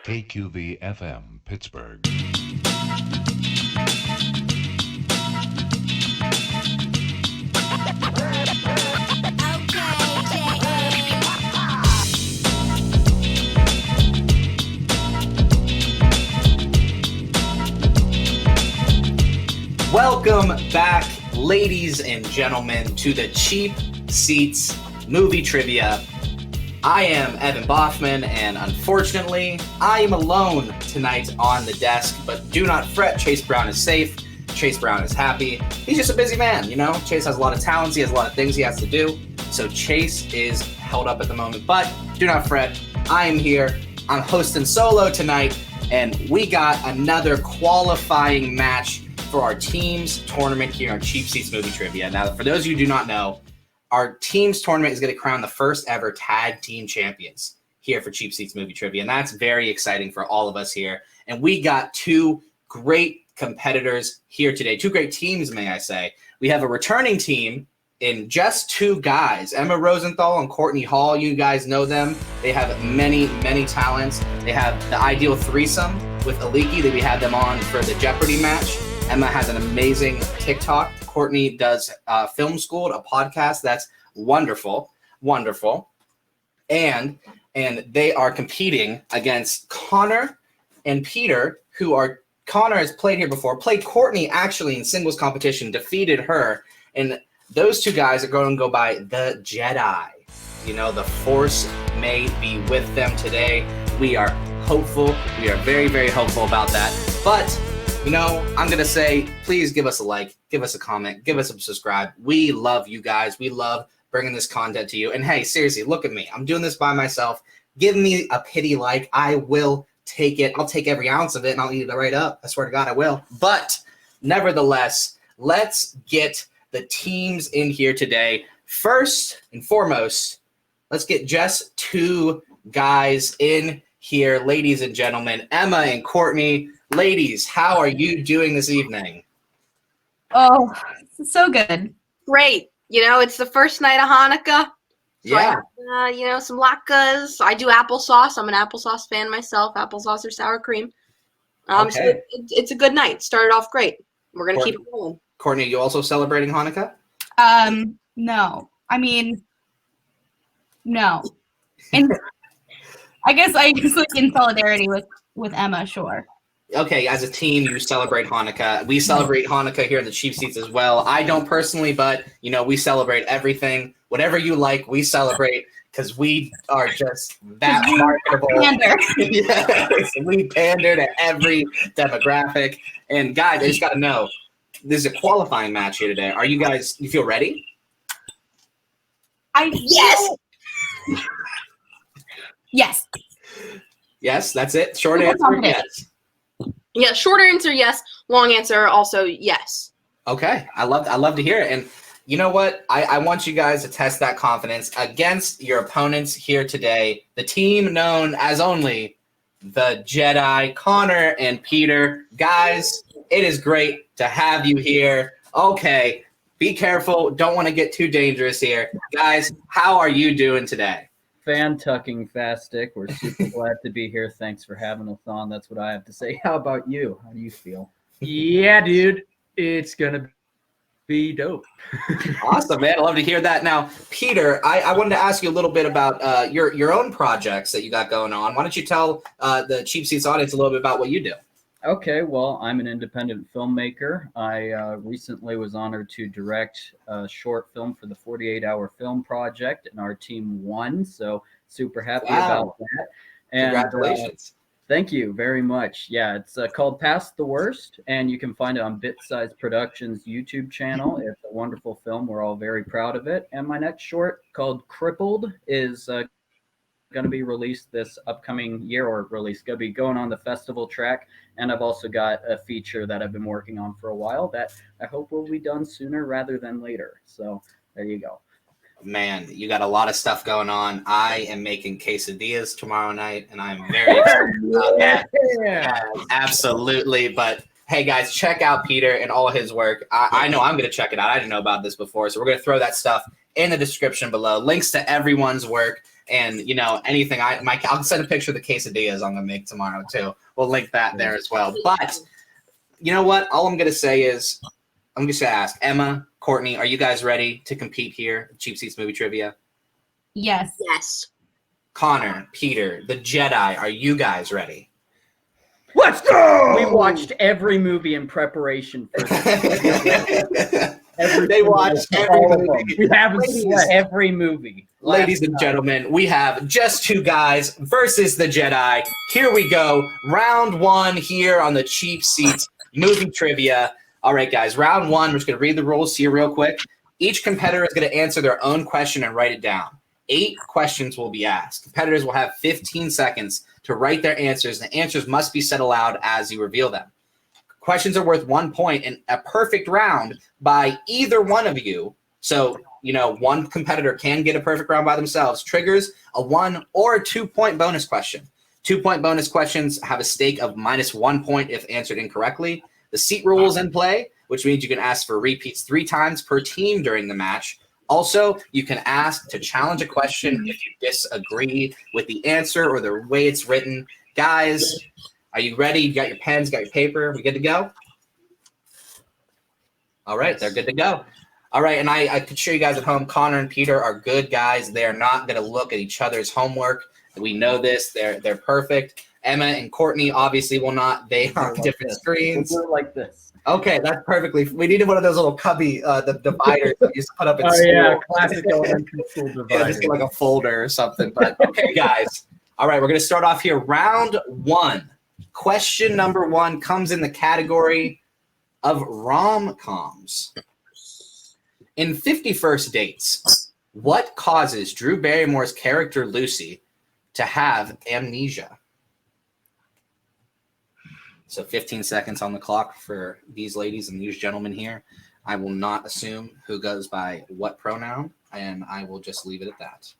KQV FM, Pittsburgh. Welcome back, ladies and gentlemen, to the Cheap Seats Movie Trivia. I am Evan Baughman, and unfortunately, I am alone tonight on the desk, but do not fret, Chase Brown is safe. Chase Brown is happy. He's just a busy man, you know? Chase has a lot of talents, he has a lot of things he has to do, so Chase is held up at the moment, but do not fret, I am here. I'm hosting solo tonight, and we got another qualifying match for our team's tournament here on Cheap Seats Movie Trivia. Now, for those of you who do not know, our team's tournament is going to crown the first ever tag team champions here for Cheap Seats Movie Trivia, and that's very exciting for all of us here. And we got two great competitors here today, two great teams, may I say. We have a returning team in just two guys, Emma Rosenthal and Courtney Hall. You guys know them. They have many, many talents. They have the ideal threesome with Aliki that we had them on for the Jeopardy match. Emma has an amazing TikTok. Courtney does Film School, a podcast that's wonderful, wonderful. And they are competing against Connor and Peter, Connor has played here before, played Courtney actually in singles competition, defeated her. And those two guys are going to go by the Jedi. You know, the Force may be with them today. We are hopeful. We are very, very hopeful about that. But you know, I'm going to say, please give us a like, give us a comment, give us a subscribe. We love you guys. We love bringing this content to you. And hey, seriously, look at me. I'm doing this by myself. Give me a pity like. I will take it. I'll take every ounce of it and I'll eat it right up. I swear to God, I will. But nevertheless, let's get the teams in here today. First and foremost, let's get just two guys in here, ladies and gentlemen, Emma and Courtney. Ladies, how are you doing this evening? Oh, so good. Great. You know, it's the first night of Hanukkah. So Yeah. I have, you know, some latkes. I do applesauce. I'm an applesauce fan myself, applesauce or sour cream. Okay. So it's a good night. Started off great. We're going to keep it going. Courtney, are you also celebrating Hanukkah? No. I mean, no. And I guess like in solidarity with Emma, sure. Okay, as a team, you celebrate Hanukkah. We celebrate Hanukkah here in the Cheap Seats as well. I don't personally, but, you know, we celebrate everything. Whatever you like, we celebrate because we are just that marketable. Yes, we pander to every demographic. And, guys, I just got to know, this is a qualifying match here today. Are you guys, you feel ready? Yes! Yes. Yes, that's it? Short answer, yes. Yeah, short answer, yes. Long answer, also yes. Okay, I love to hear it. And you know what? I want you guys to test that confidence against your opponents here today. The team known as only the Jedi, Connor and Peter. Guys, it is great to have you here. Okay, be careful. Don't want to get too dangerous here. Guys, how are you doing today? Fantastic. We're super glad to be here. Thanks for having us on. That's what I have to say. How about you? How do you feel? Yeah, dude. It's going to be dope. Awesome, man. I love to hear that. Now, Peter, I wanted to ask you a little bit about your own projects that you got going on. Why don't you tell the Cheap Seats audience a little bit about what you do? Okay, well, I'm an independent filmmaker. I recently was honored to direct a short film for the 48-Hour Film Project, and our team won, so super happy about that. And, congratulations. Thank you very much. Yeah, it's called Past the Worst, and you can find it on Bit Size Productions YouTube channel. It's a wonderful film. We're all very proud of it. And my next short, called Crippled, is going to be released this upcoming year, or going to be going on the festival track. And I've also got a feature that I've been working on for a while that I hope will be done sooner rather than later. So there you go. Man, you got a lot of stuff going on. I am making quesadillas tomorrow night, and I'm very excited about that. Yeah, absolutely. But hey, guys, check out Peter and all his work. I know I'm going to check it out. I didn't know about this before, so we're going to throw that stuff in the description below. Links to everyone's work. And anything I'll send a picture of the quesadillas I'm gonna make tomorrow too. We'll link that there as well. But you know what? All I'm gonna say is I'm just gonna ask Emma, Courtney, are you guys ready to compete here at Cheap Seats Movie Trivia? Yes. Yes. Connor, Peter, the Jedi, are you guys ready? Let's go. We watched every movie in preparation for this. They watched every movie. We haven't seen every movie. Ladies and gentlemen, we have just two guys versus the Jedi. Here we go. Round one here on the Cheap Seats Movie Trivia. All right, guys, round one. We're just going to read the rules here real quick. Each competitor is going to answer their own question and write it down. 8 questions will be asked. Competitors will have 15 seconds to write their answers. The answers must be said aloud as you reveal them. Questions are worth 1 point and a perfect round by either one of you. So, one competitor can get a perfect round by themselves. Triggers a 1 or a 2 point bonus question. 2 point bonus questions have a stake of -1 point if answered incorrectly. The seat rule is in play, which means you can ask for repeats 3 times per team during the match. Also, you can ask to challenge a question if you disagree with the answer or the way it's written. Guys, are you ready? You got your pens, got your paper? We good to go? All right, they're good to go. All right, and I could show you guys at home, Connor and Peter are good guys. They're not going to look at each other's homework. We know this. They're perfect. Emma and Courtney obviously will not. They are on different screens. We'll do it like this. Okay, that's perfectly. We needed one of those little cubby, the dividers that you used to put up in Oh school. yeah, classic elementary school Yeah, divider. just like a folder or something. But okay, guys. All right, we're going to start off here. Round 1. Question number 1 comes in the category of rom-coms. In 50 First Dates, what causes Drew Barrymore's character Lucy to have amnesia? So 15 seconds on the clock for these ladies and these gentlemen here. I will not assume who goes by what pronoun, and I will just leave it at that.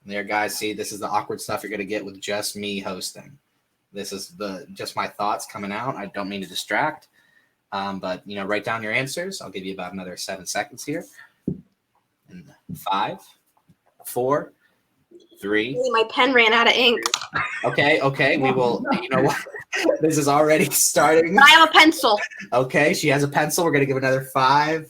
There, guys, see, this is the awkward stuff you're going to get with just me hosting. This is just my thoughts coming out. I don't mean to distract, but, write down your answers. I'll give you about another 7 seconds here. And 5, 4, 3. My pen ran out of ink. Okay. We will, you know what? This is already starting. But I have a pencil. Okay, she has a pencil. We're going to give another 5,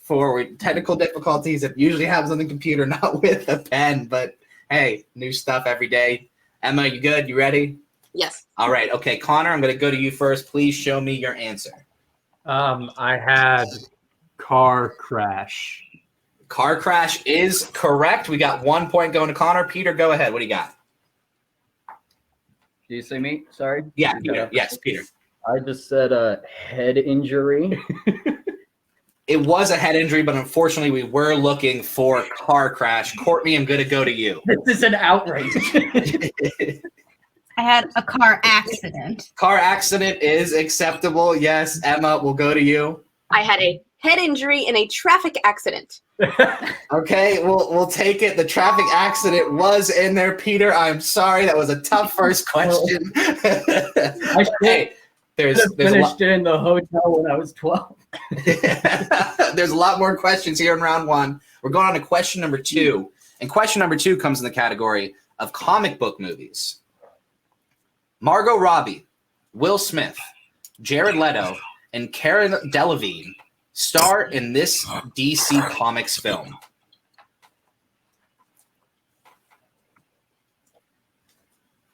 4. Technical difficulties. It usually happens on the computer, not with a pen. But, hey, new stuff every day. Emma, you good? You ready? Yes. All right. Okay, Connor, I'm going to go to you first. Please show me your answer. I had car crash. Car crash is correct. We got 1 point going to Connor. Peter, go ahead. What do you got? Do you say me? Sorry. Yeah, Peter. Yes, Peter. I just said a head injury. It was a head injury, but unfortunately, we were looking for car crash. Courtney, I'm going to go to you. This is an outrage. I had a car accident. Car accident is acceptable. Yes, Emma, we'll go to you. I had a head injury in a traffic accident. Okay, we'll take it. The traffic accident was in there, Peter. I'm sorry, that was a tough first question. Hey, there's finished it in the hotel when I was 12. There's a lot more questions here in round 1. We're going on to question number 2, and question number 2 comes in the category of comic book movies. Margot Robbie, Will Smith, Jared Leto, and Cara Delevingne star in this DC Comics film.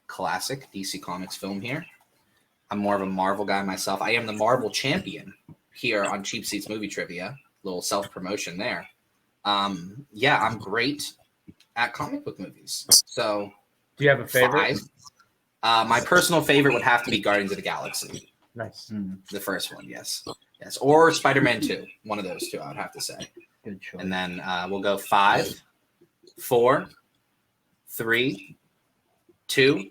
Classic DC Comics film here. I'm more of a Marvel guy myself. I am the Marvel champion here on Cheap Seats Movie Trivia. Little self-promotion there. Yeah, I'm great at comic book movies. So, Do you have a favorite? 5. My personal favorite would have to be Guardians of the Galaxy. Nice. The first one, yes. Or Spider-Man 2. One of those two, I would have to say. Good choice. And then we'll go 5, 4, 3, 2,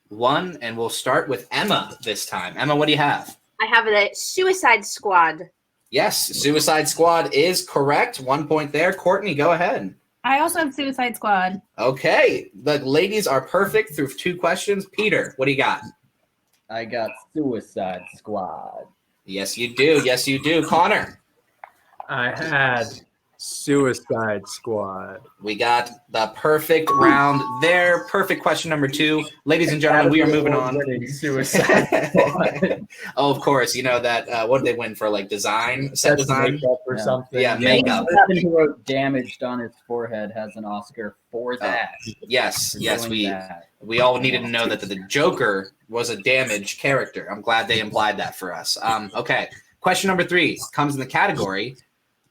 1, and we'll start with Emma this time. Emma, what do you have? I have the Suicide Squad. Yes, Suicide Squad is correct. 1 point there. Courtney, go ahead. I also have Suicide Squad. Okay, the ladies are perfect through 2 questions. Peter, what do you got? I got Suicide Squad. Yes, you do. Yes, you do. Connor. I had Suicide Squad. We got the perfect round there. Perfect question number 2. Ladies and gentlemen, we are moving on. Suicide Squad. Oh, of course. You know that, what did they win for, like, design? Set design? Makeup or Yeah. something. Yeah, makeup. The person who wrote "damaged" on his forehead has an Oscar for that. Yes, for yes. doing that. We all needed to know that the Joker was a damaged character. I'm glad they implied that for us. Okay. Question number 3 comes in the category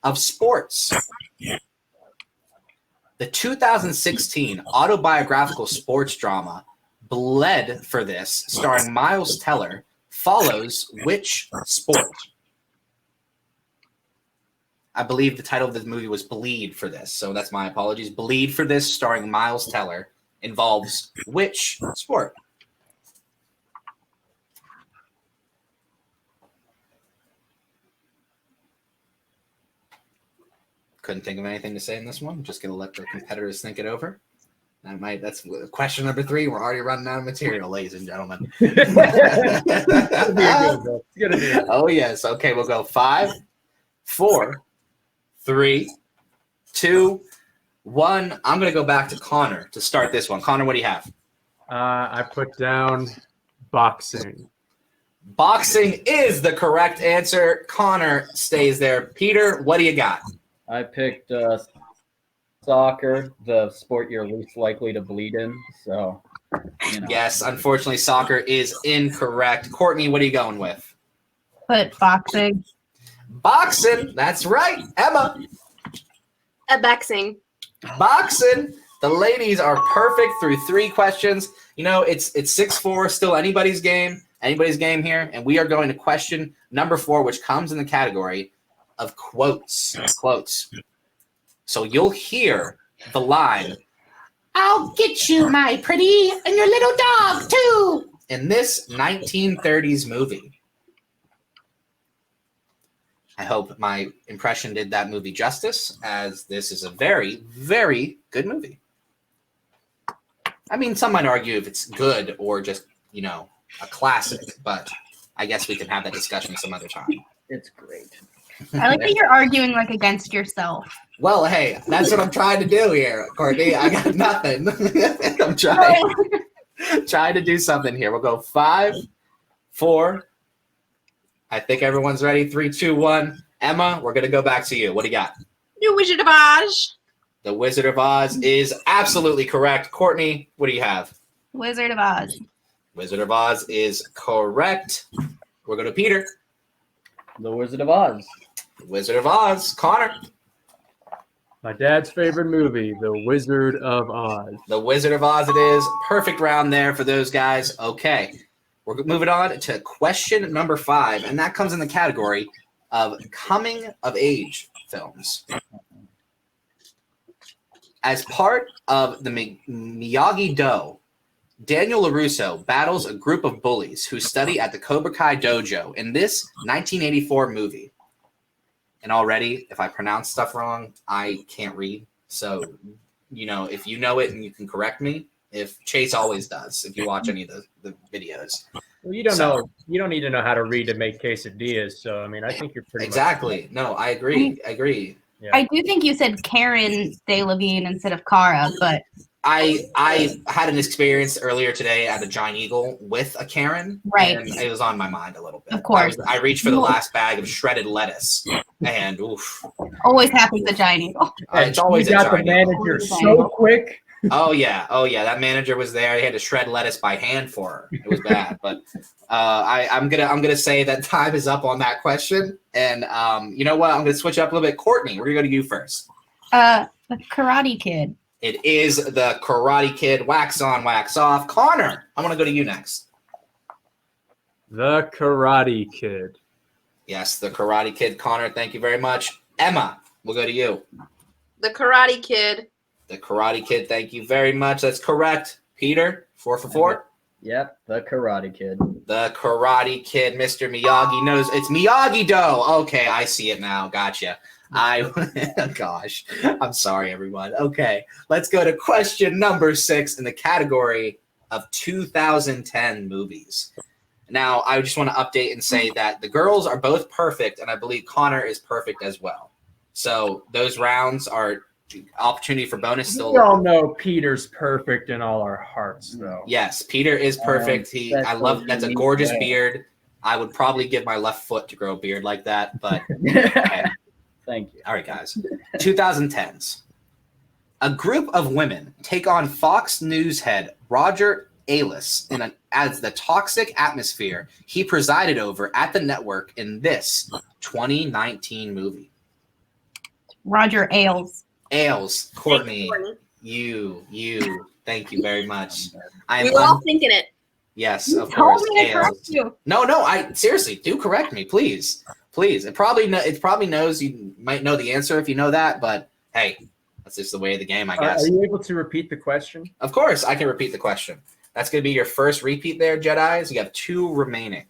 of sports. The 2016 autobiographical sports drama Bled for This, starring Miles Teller, follows which sport? I believe the title of the movie was Bleed for This, so that's my apologies. Bleed for This, starring Miles Teller, involves which sport? Couldn't think of anything to say in this one. Just gonna let the competitors think it over. That's question number 3. We're already running out of material, ladies and gentlemen. Oh yes. Okay, we'll go 5, 4, 3, 2, 1. I'm gonna go back to Connor to start this one. Connor, what do you have? I put down boxing. Boxing is the correct answer. Connor stays there. Peter, what do you got? I picked soccer, the sport you're least likely to bleed in. So, you know. Yes, unfortunately, soccer is incorrect. Courtney, what are you going with? Put boxing. Boxing. That's right. Emma, Boxing. boxing. The ladies are perfect through 3 questions. You know, it's 6-4, still anybody's game. Anybody's game here. And we are going to question number 4, which comes in the category of quotes. Quotes. So you'll hear the line, "I'll get you, my pretty, and your little dog, too," in this 1930s movie. I hope my impression did that movie justice, as this is a very, very good movie. I mean, some might argue if it's good or just, you know, a classic, but I guess we can have that discussion some other time. It's great. I like that you're arguing like against yourself. Well, hey, that's what I'm trying to do here, Courtney. I got nothing. I'm trying to do something here. We'll go 5, 4. I think everyone's ready. 3, 2, 1. Emma, we're gonna go back to you. What do you got? The Wizard of Oz. The Wizard of Oz is absolutely correct. Courtney, what do you have? Wizard of Oz. Wizard of Oz is correct. We're going to Peter. The Wizard of Oz. Wizard of Oz. Connor. My dad's favorite movie, The Wizard of Oz. The Wizard of Oz it is. Perfect round there for those guys. Okay. We're moving on to question number 5, and that comes in the category of coming-of-age films. As part of the Miyagi-Do, Daniel LaRusso battles a group of bullies who study at the Cobra Kai dojo in this 1984 movie. And already, if I pronounce stuff wrong, I can't read. So, you know, if you know it and you can correct me, if Chase always does, if you watch any of the videos. Well, you don't know. You don't need to know how to read to make quesadillas. So, I mean, I think you're pretty Exactly. No, I agree. I agree. Yeah. I do think you said Karen DeLevine instead of Cara, but I had an experience earlier today at a Giant Eagle with a Karen. Right. And it was on my mind a little bit. Of course. I reached for the last bag of shredded lettuce. And oof. always happens at Giant Eagle. It's always you a got the Giant Eagle. manager so quick. Oh yeah. That manager was there. He had to shred lettuce by hand for her. It was bad. But I'm gonna say that time is up on that question. And you know what? I'm gonna switch up a little bit. Courtney, we're gonna go to you first. The Karate Kid. It is the Karate Kid. Wax on, wax off. Connor, I want to go to you next. The Karate Kid. Yes, the Karate Kid. Connor, thank you very much. Emma, we'll go to you. The Karate Kid. The Karate Kid, thank you very much. That's correct. Peter, 4 for 4. Yep, the Karate Kid. The Karate Kid, Mr. Miyagi knows it's Miyagi-Do. Okay, I see it now. Gotcha. Gosh, I'm sorry, everyone. Okay, let's go to question number 6 in the category of 2010 movies. Now, I just want to update and say that the girls are both perfect, and I believe Connor is perfect as well. So those rounds are opportunity for bonus. We Still, all know Peter's perfect in all our hearts, though. yes, Peter is perfect. I love that's a gorgeous beard. I would probably give my left foot to grow a beard like that, but okay. Thank you. All right, guys. 2010s. A group of women take on Fox News head Roger Ailes as the toxic atmosphere he presided over at the network in this 2019 movie. Roger Ailes. Ailes, Courtney, Thank you. Thank you very much. We were all thinking it. Yes, of Told course. me to correct you. No, I seriously do correct me, please. It probably knows you might know the answer if you know that, but hey, that's just the way of the game, I guess. Are you able to repeat the question? Of course, I can repeat the question. That's going to be your first repeat there, Jedis. You have 2 remaining.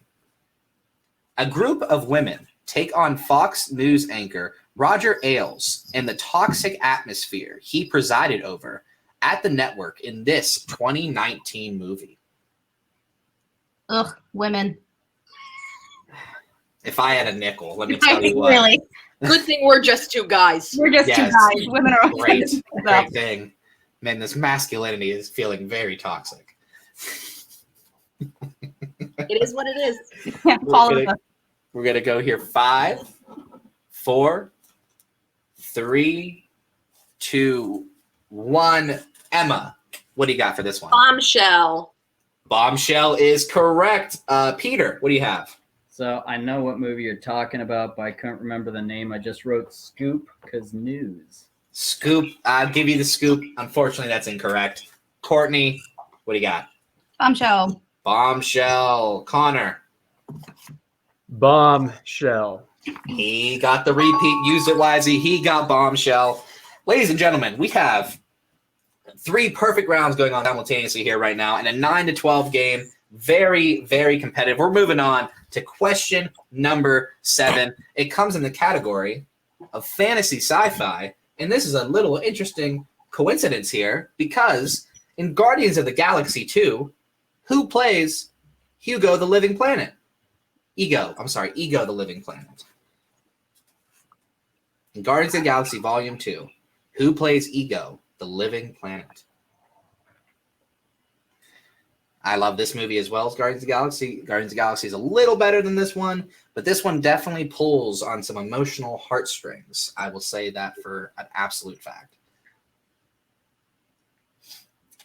A group of women take on Fox News anchor Roger Ailes in the toxic atmosphere he presided over at the network in this 2019 movie. Ugh, women. If I had a nickel, let me tell you what. Really. Good thing we're just 2 guys. We're just Yes. 2 guys. Women are Great thing. Man, this masculinity is feeling very toxic. It is what it is. Yeah, follow us. We're gonna go here. 5, 4, 3, 2, 1. Emma, what do you got for this one? Bombshell. Bombshell is correct. Peter, what do you have? So I know what movie you're talking about, but I couldn't remember the name. I just wrote Scoop because news. Scoop. I'll give you the scoop. Unfortunately, that's incorrect. Courtney, what do you got? Bombshell. Bombshell. Connor. Bombshell. He got the repeat. Used it wisely. He got Bombshell. Ladies and gentlemen, we have 3 perfect rounds going on simultaneously here right now, and a 9-12 game. Very, very competitive. We're moving on to question number 7. It comes in the category of fantasy sci-fi, and this is a little interesting coincidence here because in Guardians of the Galaxy 2, who plays Hugo the Living Planet? Ego the Living Planet. In Guardians of the Galaxy Volume 2, who plays Ego the Living Planet? I love this movie as well as Guardians of the Galaxy. Guardians of the Galaxy is a little better than this one, but this one definitely pulls on some emotional heartstrings. I will say that for an absolute fact.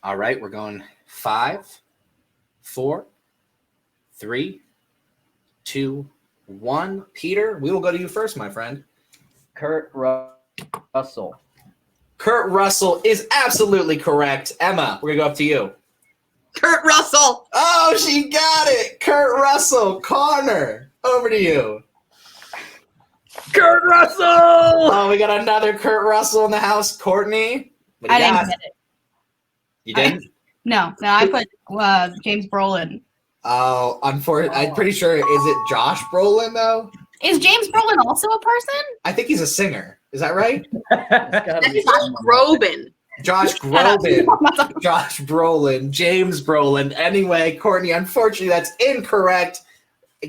All right, we're going 5, 4, 3, 2, 1. Peter, we will go to you first, my friend. Kurt Russell. Kurt Russell is absolutely correct. Emma, we're going to go up to you. Kurt Russell. Oh, she got it. Kurt Russell. Connor, over to you. Kurt Russell! Oh, we got another Kurt Russell in the house. Courtney, what do I you didn't got? get it. You didn't? No, I put James Brolin. Oh, unfortunately, I'm pretty sure. Is it Josh Brolin, though? Is James Brolin also a person? I think he's a singer. Is that right? That's Josh Groban. Josh Groban. Josh Brolin. James Brolin. Anyway, Courtney, unfortunately, that's incorrect.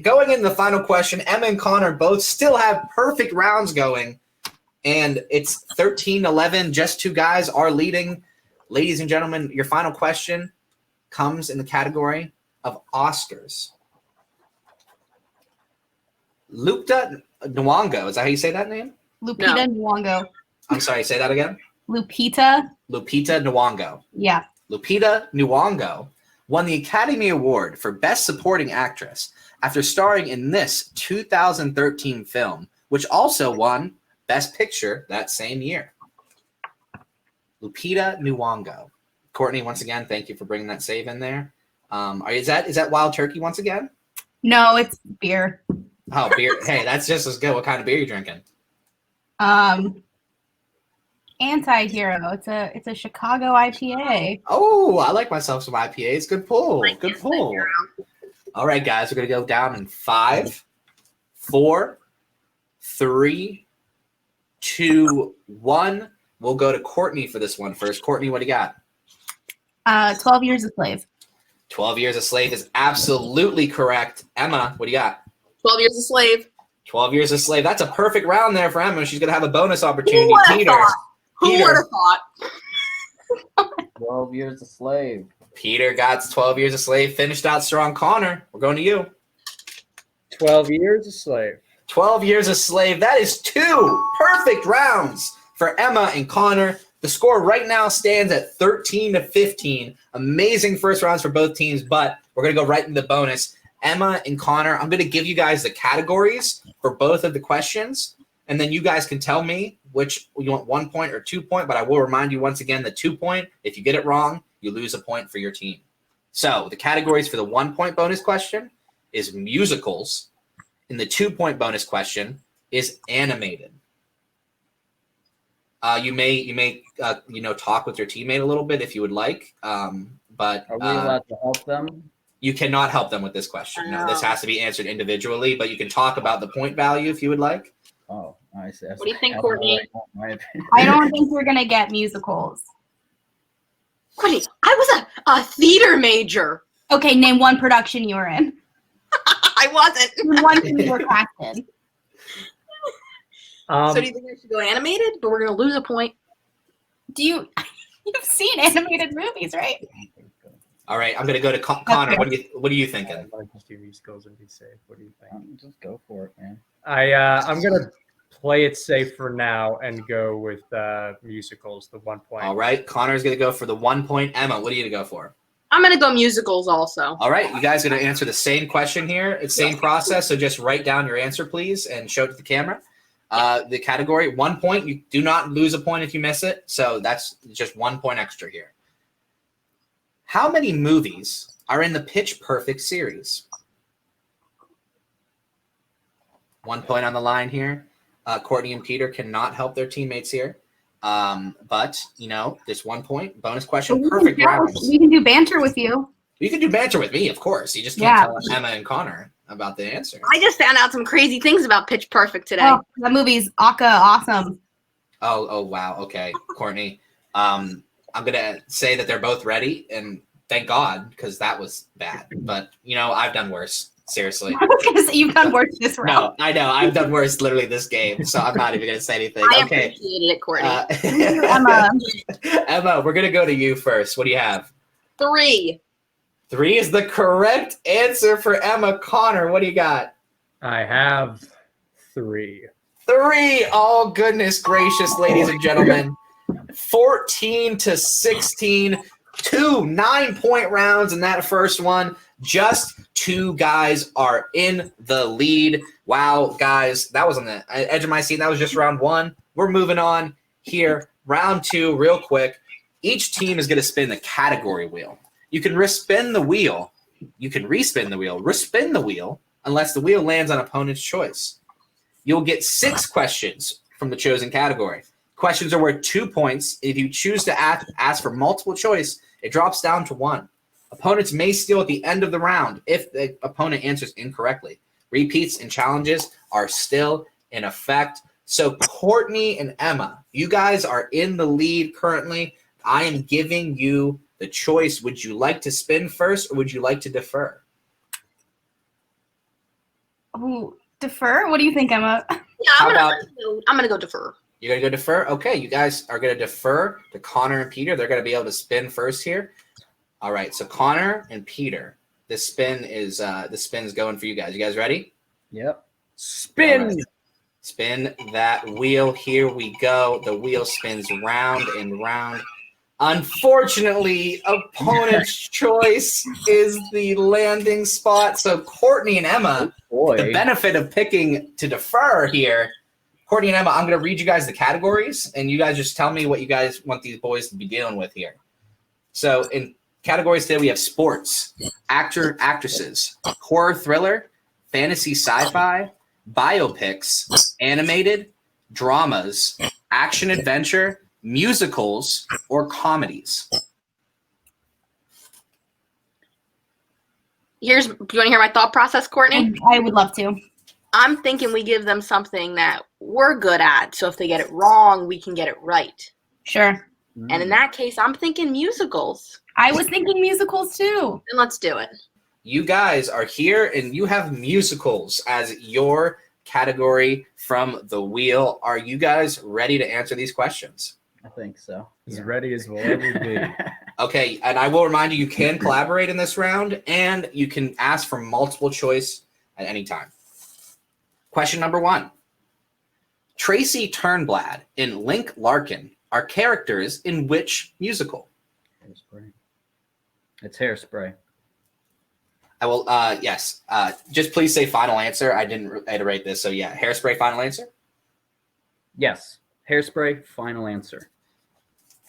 Going into the final question, Emma and Connor both still have perfect rounds going. And it's 13-11. Just 2 guys are leading. Ladies and gentlemen, your final question comes in the category of Oscars. Lupita Nyong'o. Is that how you say that name? Lupita Nyong'o. I'm sorry, say that again. Lupita Nyong'o. Yeah. Lupita Nyong'o won the Academy Award for Best Supporting Actress after starring in this 2013 film, which also won Best Picture that same year. Lupita Nyong'o. Courtney, once again, thank you for bringing that save in there. Is that Wild Turkey once again? No, it's beer. Oh, beer. Hey, that's just as good. What kind of beer are you drinking? Anti-hero. It's a Chicago IPA. Oh, I like myself some IPAs. Good pull. Like Good this pull. figure out. All right, guys, we're going to go down in 5, 4, 3, 2, 1. We'll go to Courtney for this one first. Courtney, what do you got? 12 Years a Slave. 12 Years a Slave is absolutely correct. Emma, what do you got? 12 Years a Slave. 12 Years a Slave. That's a perfect round there for Emma. She's going to have a bonus opportunity. Who would have Peter. thought? Who Peter. would have thought? 12 Years a Slave. Peter got 12 Years a Slave. Finished out strong. Connor, we're going to you. 12 Years a Slave. 12 Years a Slave. That is 2 perfect rounds for Emma and Connor. The score right now stands at 13-15. Amazing first rounds for both teams, but we're going to go right into the bonus. Emma and Connor, I'm going to give you guys the categories for both of the questions, and then you guys can tell me which you want 1 point or 2 point, but I will remind you once again the 2 point. If you get it wrong, you lose a point for your team. So the categories for the 1 point bonus question is musicals, and the 2 point bonus question is animated. You may talk with your teammate a little bit if you would like, but Are we allowed to help them? you cannot help them with this question. No, this has to be answered individually, but you can talk about the point value if you would like. Oh, I see. What do you think, Courtney? My opinion. I don't think we're gonna get musicals. Courtney, I was a theater major. Okay, name one production you were in. I wasn't. One thing you were casted. So do you think I should go animated? But we're gonna lose a point. You've seen animated movies, right? All right, I'm going to go to Connor. What are you thinking? I'd like to do musicals and be safe. What do you think? Just go for it, man. I'm gonna play it safe for now and go with musicals. The 1 point. All right, Connor's going to go for the 1 point. Emma, what are you going to go for? I'm gonna go musicals also. All right, you guys are going to answer the same question here. It's same process, so just write down your answer, please, and show it to the camera. The category, 1 point. You do not lose a point if you miss it, so that's just 1 point extra here. How many movies are in the Pitch Perfect series? 1 point on the line here. Courtney and Peter cannot help their teammates here. But, this 1 point. Bonus question. Perfect rounds. We can do banter with you. You can do banter with me, of course. You just can't tell Emma and Connor about the answer. I just found out some crazy things about Pitch Perfect today. Oh, that movie's awesome. Oh, wow. Okay, Courtney. I'm going to say that they're both ready, and thank God, because that was bad. But, I've done worse. Seriously. I was gonna say you've done worse this round. No, I know. I've done worse literally this game, so I'm not even going to say anything. I Okay. appreciated it, Courtney. Emma. Emma, we're going to go to you first. What do you have? 3. 3 is the correct answer for Emma. Connor, what do you got? I have 3. 3. Oh, goodness gracious, ladies and gentlemen. 14-16. 2 9-point rounds in that first one. Just 2 guys are in the lead. Wow, guys, that was on the edge of my seat. That was just round 1. We're moving on here. Round 2, real quick. Each team is going to spin the category wheel. You can respin the wheel. You can respin the wheel. Respin the wheel unless the wheel lands on opponent's choice. You'll get 6 questions from the chosen category. Questions are worth 2 points. If you choose to ask for multiple choice, it drops down to 1. Opponents may steal at the end of the round if the opponent answers incorrectly. Repeats and challenges are still in effect. So Courtney and Emma, you guys are in the lead currently. I am giving you the choice. Would you like to spin first or would you like to defer? Ooh, defer? What do you think, Emma? Yeah, How I'm about- gonna go defer. You're going to go defer? Okay, you guys are going to defer to Connor and Peter. They're going to be able to spin first here. All right, so Connor and Peter, this spin's going for you guys. You guys ready? Yep. Spin. All right. Spin that wheel. Here we go. The wheel spins round and round. Unfortunately, opponent's choice is the landing spot. So Courtney and Emma, the benefit of picking to defer here, Courtney and Emma, I'm going to read you guys the categories, and you guys just tell me what you guys want these boys to be dealing with here. So in categories today, we have sports, actor, actresses, horror thriller, fantasy sci-fi, biopics, animated, dramas, action adventure, musicals, or comedies. Do you want to hear my thought process, Courtney? I would love to. I'm thinking we give them something that we're good at. So if they get it wrong, we can get it right. Sure. And in that case, I'm thinking musicals. I was thinking musicals too. Then let's do it. You guys are here, and you have musicals as your category from the wheel. Are you guys ready to answer these questions? I think so. As ready as we'll ever be. Okay, and I will remind you can collaborate in this round, and you can ask for multiple choice at any time. Question number 1. Tracy Turnblad and Link Larkin are characters in which musical? Hairspray. It's Hairspray. I will, yes. Just please say final answer. I didn't iterate this, so yeah. Hairspray, final answer? Yes. Hairspray, final answer.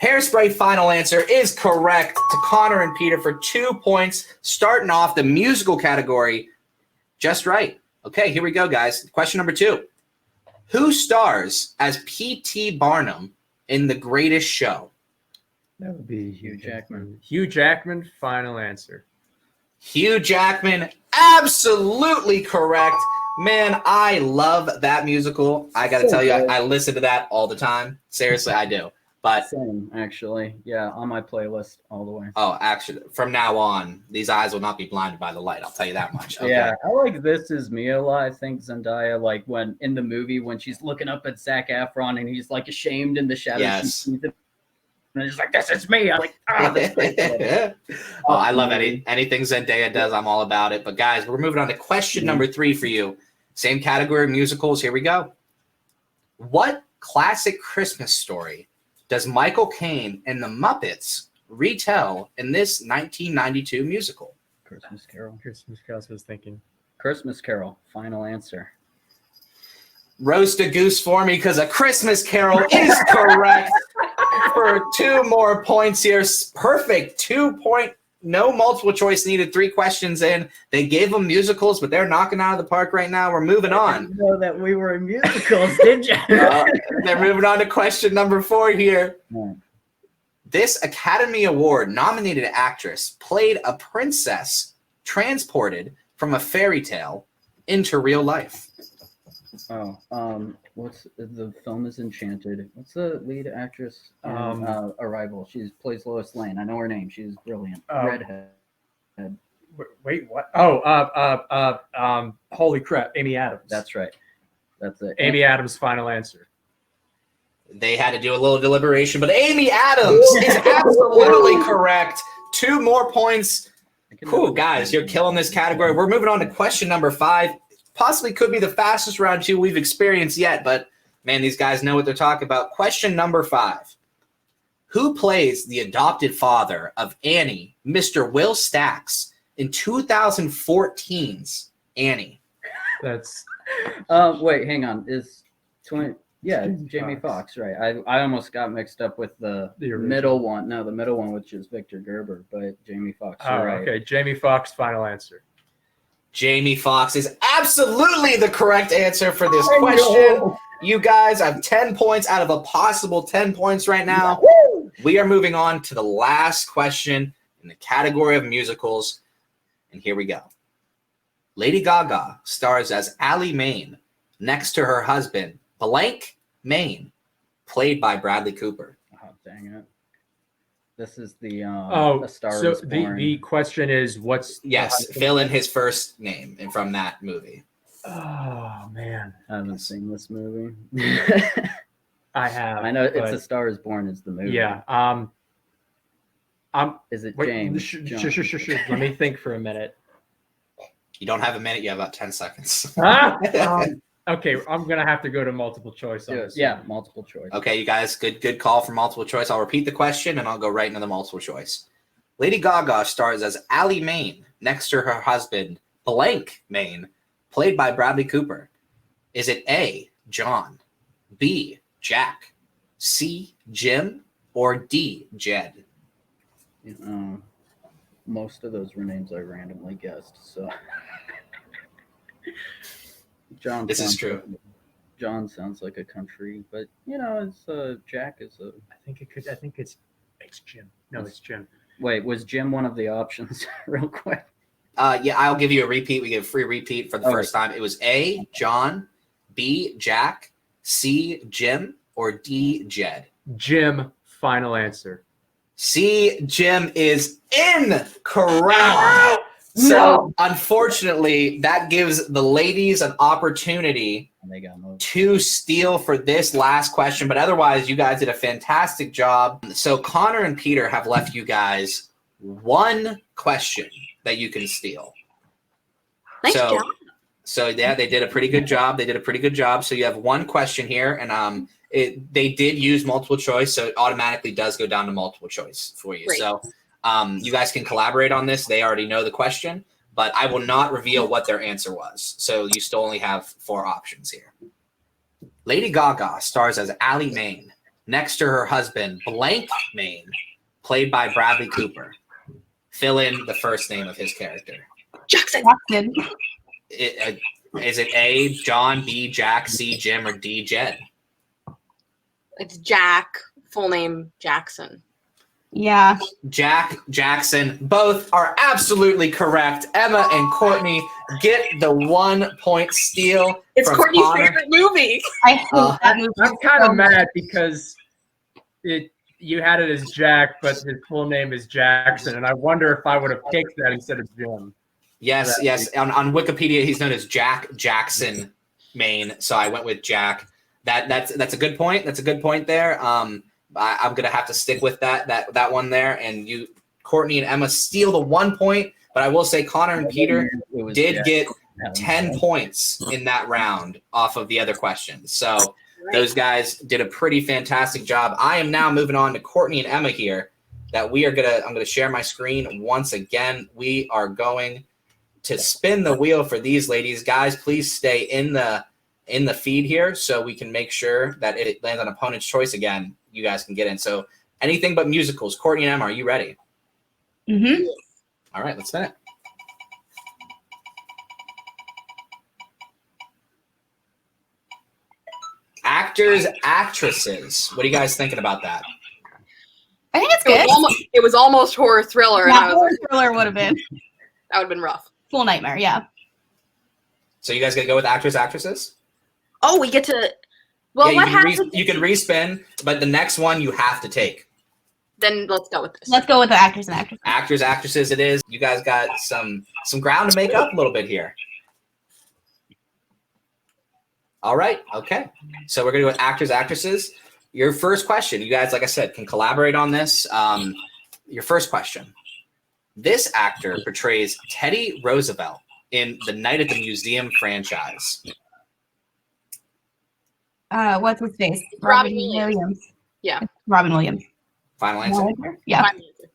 Hairspray, final answer is correct to Connor and Peter for 2 points, starting off the musical category just right. Okay, here we go, guys. Question number 2. Who stars as P.T. Barnum in The Greatest Show? That would be Hugh Jackman. Hugh Jackman, final answer. Hugh Jackman, absolutely correct. Man, I love that musical. I got to tell you, I listen to that all the time. Seriously, I do. But Same, actually. Yeah, on my playlist all the way. oh, actually, from now on, these eyes will not be blinded by the light. I'll tell you that much. Okay. Yeah, I like This Is Me a lot. I think Zendaya, like when in the movie when she's looking up at Zac Efron and he's like ashamed in the shadows. Yes. And it's like, this is me. I'm like, that's great. Oh, I love anything Zendaya does. I'm all about it. But guys, we're moving on to question number 3 for you. Same category, musicals. Here we go. What classic Christmas story does Michael Caine and the Muppets retell in this 1992 musical? Christmas Carol. Christmas Carol, I was thinking. Christmas Carol, final answer. Roast a goose for me because A Christmas Carol is correct for 2 more points here. Perfect 2-point, no multiple choice needed, 3 questions in. They gave them musicals, but they're knocking out of the park right now. We're moving I on. didn't know that we were in musicals, did you? They're moving on to question number 4 here. Right. This Academy Award nominated actress played a princess transported from a fairy tale into real life. What's the film is Enchanted. What's the lead actress in Arrival? She plays Lois Lane. I know her name. She's brilliant. Redhead. Wait, what? Holy crap, Amy Adams. That's right. That's it. Amy Adams, final answer. They had to do a little deliberation, but Amy Adams is absolutely correct. 2 more points. Cool, guys, you're killing this category. We're moving on to question number 5. Possibly could be the fastest round 2 we've experienced yet, but man, these guys know what they're talking about. Question number 5. Who plays the adopted father of Annie, Mr. Will Stacks, in 2014's Annie? That's wait, hang on. Is 20? Yeah, it's Jamie Foxx, right? I almost got mixed up with the middle one. No, the middle one, which is Victor Gerber, but Jamie Foxx. oh, Right. okay. Jamie Foxx, final answer. Jamie Foxx is absolutely the correct answer for this question. You guys have 10 points out of a possible 10 points right now. We are moving on to the last question in the category of musicals. And here we go. Lady Gaga stars as Allie Main next to her husband, Blank Main, played by Bradley Cooper. Oh, dang it. This is the Oh, A Star so Is Born. the question is, what's Yes, fill in his first name and from that movie. Oh man, I haven't seen this movie. I have. I know it's but- A Star Is Born is the movie. Yeah. Is it Wait, James? Sure. John? Let me think for a minute. You don't have a minute, you have about 10 seconds. Okay, I'm gonna have to go to multiple choice on this. Yeah, multiple choice. Okay, you guys, good call for multiple choice. I'll repeat the question and I'll go right into the multiple choice. Lady Gaga stars as Allie Main next to her husband, Blank Main, played by Bradley Cooper. Is it A, John, B, Jack, C, Jim, or D, Jed? Most of those were names I randomly guessed. So, John. This is sounds true. like- John sounds like a country, but it's Jack is a. I think it's Jim. No, it's Jim. Wait, was Jim one of the options? Real quick. Yeah, I'll give you a repeat. We get a free repeat for the first time. It was A, John, B, Jack, C, Jim, or D, Jed. Jim, final answer. C, Jim is incorrect. So, unfortunately, that gives the ladies an opportunity They got moved. to steal for this last question, but otherwise, you guys did a fantastic job. So, Connor and Peter have left you guys one question that you can steal. Nice job. So, yeah, they did a pretty good job. So, you have one question here, and they did use multiple choice, so it automatically does go down to multiple choice for you. Great. So, you guys can collaborate on this. They already know the question, but I will not reveal what their answer was. So you still only have 4 options here. Lady Gaga stars as Allie Main next to her husband, Blank Main, played by Bradley Cooper. Fill in the first name of his character. Jackson. Is it A, John, B, Jack, C, Jim, or D, Jed? It's Jack. Full name Jackson. Yeah. Jack Jackson. Both are absolutely correct. Emma and Courtney get the 1 point steal. It's from Courtney's Connor. favorite movie. I hate that movie. I'm kind of mad because you had it as Jack, but his full name is Jackson, and I wonder if I would have picked that instead of Jim. Yes. On Wikipedia, he's known as Jack Jackson Main, so I went with Jack. That's a good point. That's a good point there. I'm gonna have to stick with that one there. And you, Courtney and Emma, steal the 1 point. But I will say Connor and Peter did get 10 points in that round off of the other questions. So those guys did a pretty fantastic job. I am now moving on to Courtney and Emma here. I'm gonna share my screen once again. We are going to spin the wheel for these ladies. Guys, please stay in the feed here so we can make sure that it lands on opponent's choice again. You guys can get in. So anything but musicals. Courtney and Emma, are you ready? Mm-hmm. All right, let's spin it. Actors, actresses. What are you guys thinking about that? I think it's good. It was almost horror thriller, and I was horror like, thriller would have been that would have been rough. full nightmare. Yeah. So you guys gonna go with actors, actresses? Oh, we get to. Well, Yeah, what happens? you can respin, but the next one you have to take. Then let's go with this. Let's go with the actors and actresses. Actors, actresses. It is. You guys got some ground to make up a little bit here. All right. Okay. So we're gonna go with actors, actresses. Your first question. You guys, like I said, can collaborate on this. Your first question. This actor portrays Teddy Roosevelt in the Night at the Museum franchise. What's his face? Robin Williams. Yeah. Robin Williams. Final answer. Yeah. Fine answer.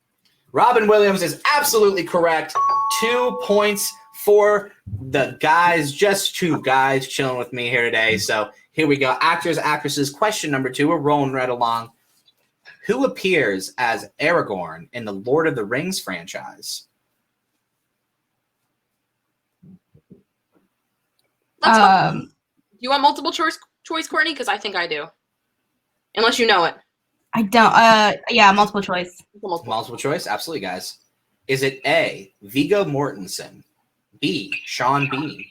Robin Williams is absolutely correct. 2 points for the guys. Just 2 guys chilling with me here today. So here we go. Actors, actresses. Question number 2. We're rolling right along. Who appears as Aragorn in the Lord of the Rings franchise? Let's go. You want multiple choice, Courtney? Because I think I do. Unless you know it. I don't. Yeah, multiple choice. Multiple choice? Absolutely, guys. Is it A, Viggo Mortensen, B, Sean Bean,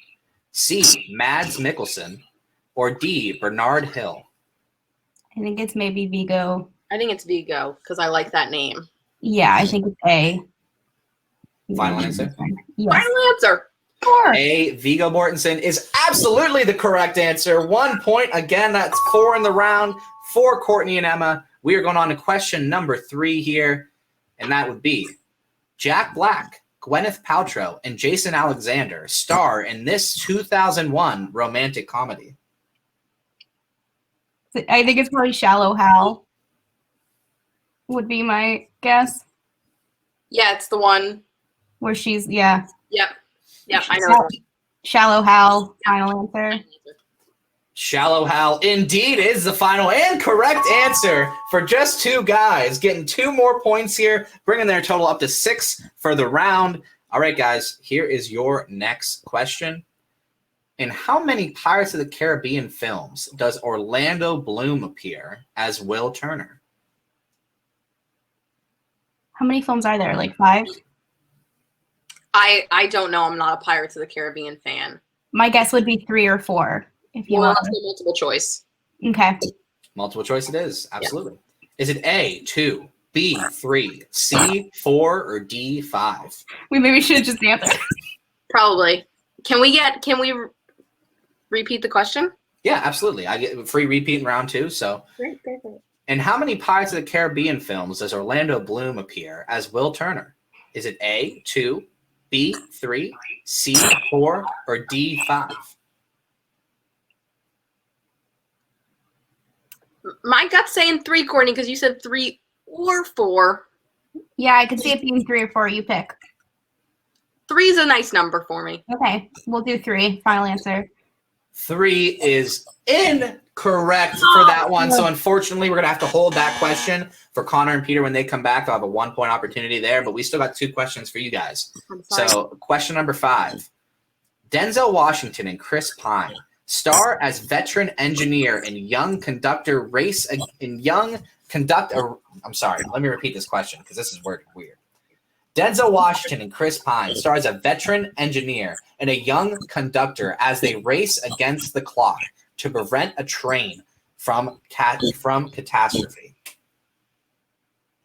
C, Mads Mikkelsen, or D, Bernard Hill? I think it's maybe Vigo. I think it's Vigo because I like that name. Yeah, I think it's A. Final answer? Yes. Final answer. Sure. A, Viggo Mortensen is absolutely the correct answer. 1 point. Again, that's 4 in the round for Courtney and Emma. We are going on to question number 3 here, and that would be Jack Black, Gwyneth Paltrow, and Jason Alexander star in this 2001 romantic comedy. I think it's probably Shallow Hal. Would be my guess. Yeah, it's the one. Where she's, yeah. Yep. Yep, I know. Shallow Hal, final answer. Shallow Hal indeed is the final and correct answer for just 2 guys. Getting 2 more points here, bringing their total up to 6 for the round. All right, guys, here is your next question. In how many Pirates of the Caribbean films does Orlando Bloom appear as Will Turner? How many films are there? Like 5? I don't know. I'm not a Pirates of the Caribbean fan. My guess would be 3 or 4. If you Well, want. let's do multiple choice. Okay. Multiple choice it is. Absolutely. Yeah. Is it A, 2, B3, C4, or D5? We maybe should have just answered. Probably. Can we repeat the question? Yeah, absolutely. I get a free repeat in round 2. So, Great. in how many Pirates of the Caribbean films does Orlando Bloom appear as Will Turner? Is it A, 2, B, 3, C, 4, or D, 5? My gut's saying 3, Courtney, because you said 3 or 4. Yeah, I could see it being 3 or 4. You pick. 3 is a nice number for me. Okay, we'll do 3. Final answer. 3 is incorrect for that one. So unfortunately, we're going to have to hold that question for Connor and Peter when they come back. They'll have a 1-point opportunity there, but we still got 2 questions for you guys. I'm sorry. So question number 5. Denzel Washington and Chris Pine star as veteran engineer and young conductor I'm sorry, let me repeat this question because this is worded weird. Denzel Washington and Chris Pine star as a veteran engineer and a young conductor as they race against the clock to prevent a train from catastrophe.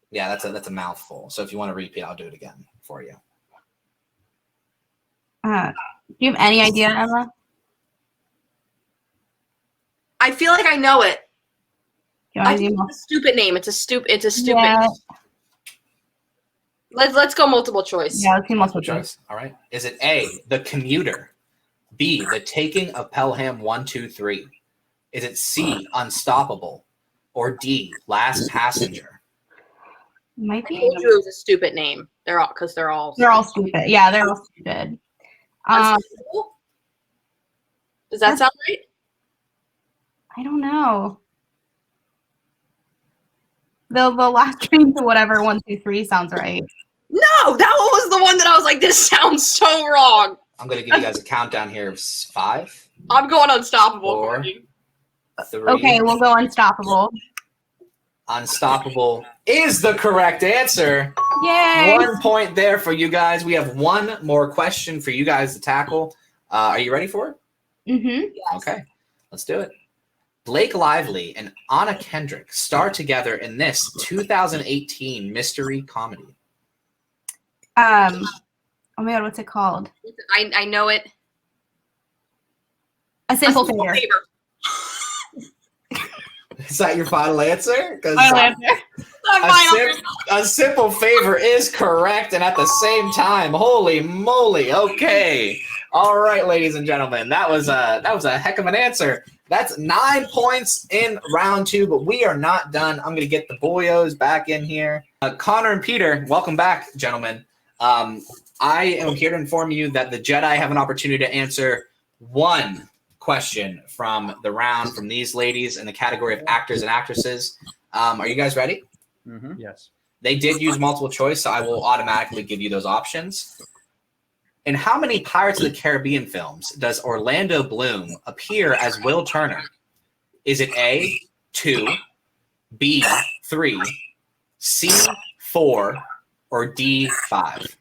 Yeah, that's a mouthful. So if you want to repeat, I'll do it again for you. Do you have any idea, Emma? I feel like I know it. Do you want I to think do it's a stupid name. It's a stupid. Yeah. Let's go multiple choice. Yeah, let's do multiple choice. All right. Is it A, The Commuter, B, The Taking of Pelham 1, 2, 3? Is it C, Unstoppable, or D, Last Passenger? Might I be. told you it was a stupid name. They're all stupid. Yeah, they're all stupid. Unstoppable? Does that sound right? I don't know. The last train to whatever 1, 2, 3 sounds right. No, that one was the one that I was like, this sounds so wrong. I'm going to give you guys a countdown here of 5. I'm going Unstoppable. 4, Courtney. 3. Okay, we'll go Unstoppable. Unstoppable is the correct answer. Yay! 1 point there for you guys. We have one more question for you guys to tackle. Are you ready for it? Mm-hmm. Okay, let's do it. Blake Lively and Anna Kendrick star together in this 2018 mystery comedy. Oh my God, what's it called? I know it. A Simple Favor. Is that your final answer? Final answer. A Simple Favor is correct, and at the same time, holy moly! Okay, all right, ladies and gentlemen, that was a heck of an answer. That's 9 points in round 2, but we are not done. I'm gonna get the boyos back in here. Connor and Peter, welcome back, gentlemen. I am here to inform you that the Jedi have an opportunity to answer 1 question from the round from these ladies in the category of actors and actresses. Are you guys ready? Mm-hmm. Yes. They did use multiple choice, so I will automatically give you those options. In how many Pirates of the Caribbean films does Orlando Bloom appear as Will Turner? Is it A, 2, B, 3, C, 4, or D, 5?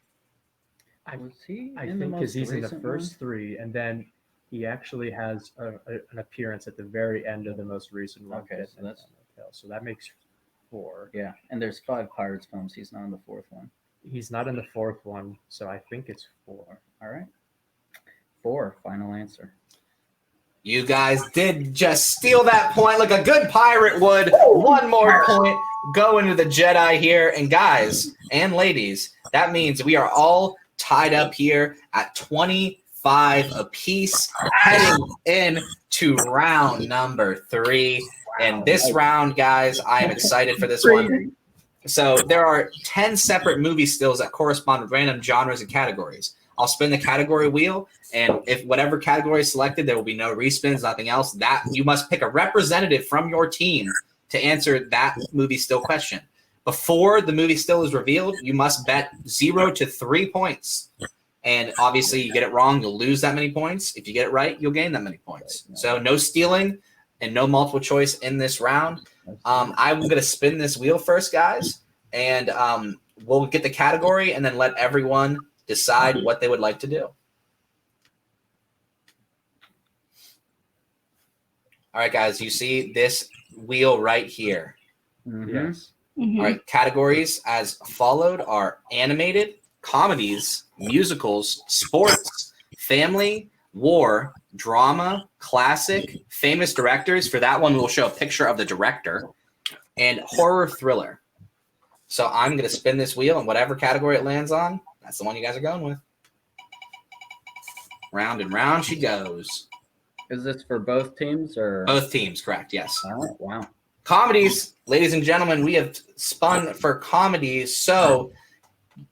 I Was he I in the think because most he's in the recent first 3, and then he actually has an appearance at the very end of the most recent one. Okay, so that's- So that makes 4. Yeah, and there's 5 Pirates films. He's not in the 4th one. He's not in the 4th one, so I think it's 4. All right. 4, final answer. You guys did just steal that point like a good pirate would. 1 more point going to the Jedi here. And guys and ladies, that means we are all tied up here at 25 apiece, heading in to round number 3. And this round, guys, I am excited for this one. So there are 10 separate movie stills that correspond with random genres and categories. I'll spin the category wheel, and if whatever category is selected, there will be no respins, nothing else. That you must pick a representative from your team to answer that movie still question. Before the movie still is revealed, you must bet 0 to 3 points. And obviously, you get it wrong, you'll lose that many points. If you get it right, you'll gain that many points. So no stealing and no multiple choice in this round. I'm going to spin this wheel first, guys, and we'll get the category and then let everyone decide what they would like to do. All right, guys, you see this wheel right here. Mm-hmm. Yes. Mhm. All right, categories as followed are animated, comedies, musicals, sports, family, war, drama, classic, famous directors. For that one, we'll show a picture of the director, and horror thriller. So I'm going to spin this wheel, and whatever category it lands on, that's the one you guys are going with. Round and round she goes. Is this for both teams or Both teams, correct, yes. Oh, wow. Comedies, ladies and gentlemen, we have spun for comedies. So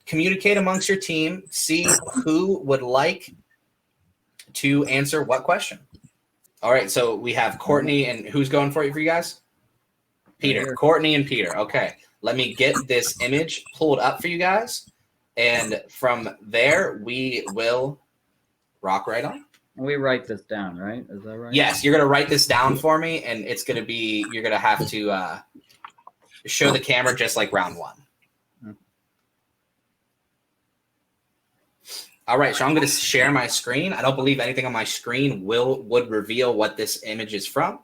communicate amongst your team, see who would like to answer what question. All right, so we have Courtney, and who's going for you guys? Peter. Peter. Courtney and Peter. Okay, let me get this image pulled up for you guys, and from there we will rock right on. We write this down, right? Is that right? Yes, you're gonna write this down for me, and it's gonna be you're gonna have to show the camera just like round one. All right, so I'm going to share my screen. I don't believe anything on my screen would reveal what this image is from.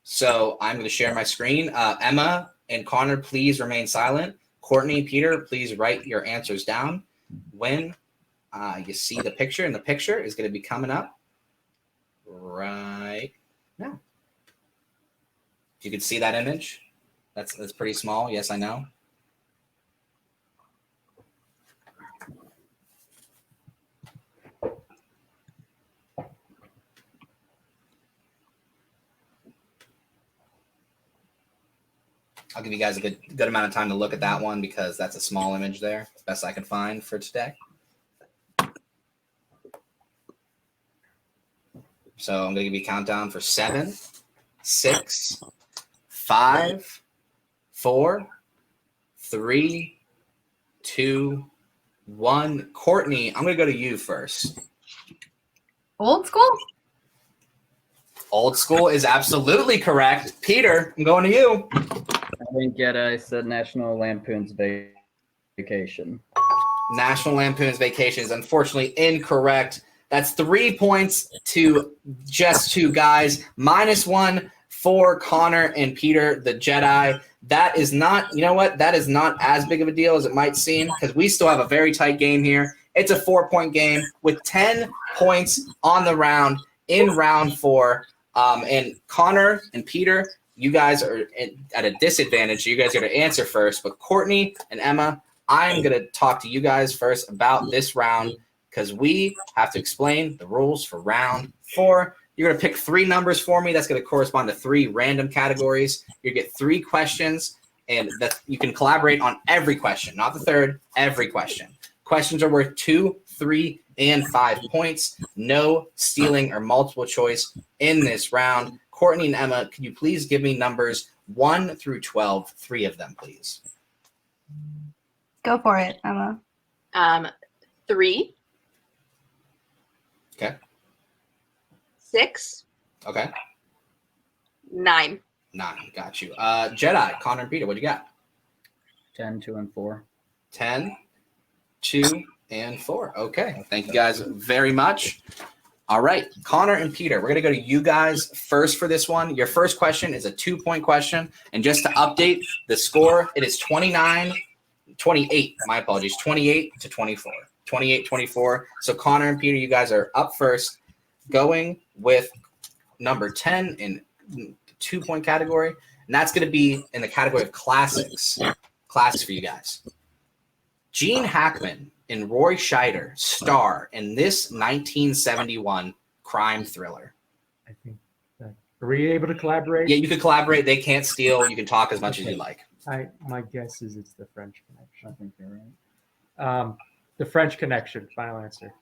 So I'm going to share my screen. Emma and Connor, please remain silent. Courtney, Peter, please write your answers down when you see the picture, and the picture is going to be coming up right now. You can see that image. That's pretty small. Yes, I know. I'll give you guys a good amount of time to look at that one because that's a small image there. Best I can find for today. So I'm going to give you a countdown for 7, 6, 5, 4, 3, 2, 1. Courtney, I'm going to go to you first. Old school? Old school is absolutely correct. Peter, I'm going to you. I didn't get it. I said National Lampoon's Vacation. National Lampoon's Vacation is unfortunately incorrect. That's 3 points to just 2 guys. -1 for Connor and Peter, the Jedi. That is not, you know what? That is not as big of a deal as it might seem because we still have a very tight game here. It's a 4-point game with 10 points on the round in round 4. And Connor and Peter, you guys are at a disadvantage. You guys are to answer first. But Courtney and Emma, I'm going to talk to you guys first about this round because we have to explain the rules for round 4. You're going to pick 3 numbers for me. That's going to correspond to 3 random categories. You get 3 questions, and that you can collaborate on every question, not the third, every question. Questions are worth 2, 3, and 5 points. No stealing or multiple choice in this round. Courtney and Emma, can you please give me numbers 1 through 12, 3 of them, please? Go for it, Emma. 3. Okay. 6. Okay. 9. 9. Got you. Jedi, Connor and Peter, what do you got? 10, 2, and 4. 10, 2, and 4. Okay. Thank you guys very much. All right. Connor and Peter, we're going to go to you guys first for this one. Your first question is a 2-point question. And just to update the score, it is 28. My apologies. 28 to 24. 28-24. So Connor and Peter, you guys are up first, going with number 10 in 2-point category. And that's going to be in the category of classics. Classics for you guys. Gene Hackman and Roy Scheider star in this 1971 crime thriller. I think that. Are we able to collaborate? Yeah, you could collaborate. They can't steal. You can talk as much as you like. My guess is it's the French Connection. I think you're right. The French Connection. Final answer.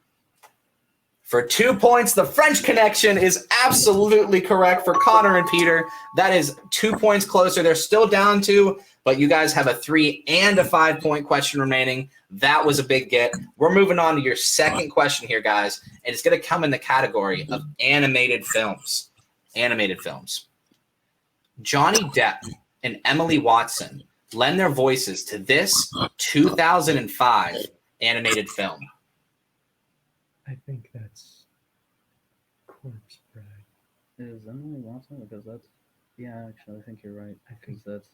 For 2 points, the French Connection is absolutely correct for Connor and Peter. That is 2 points closer. They're still down 2, but you guys have a 3 and a 5-point question remaining. That was a big get. We're moving on to your second question here, guys, and it's going to come in the category of animated films. Animated films. Johnny Depp and Emily Watson lend their voices to this 2005 animated film. I think that's Corpse Bride. Is Emily Watson? Because that's, yeah, actually, I think you're right. I think Because that's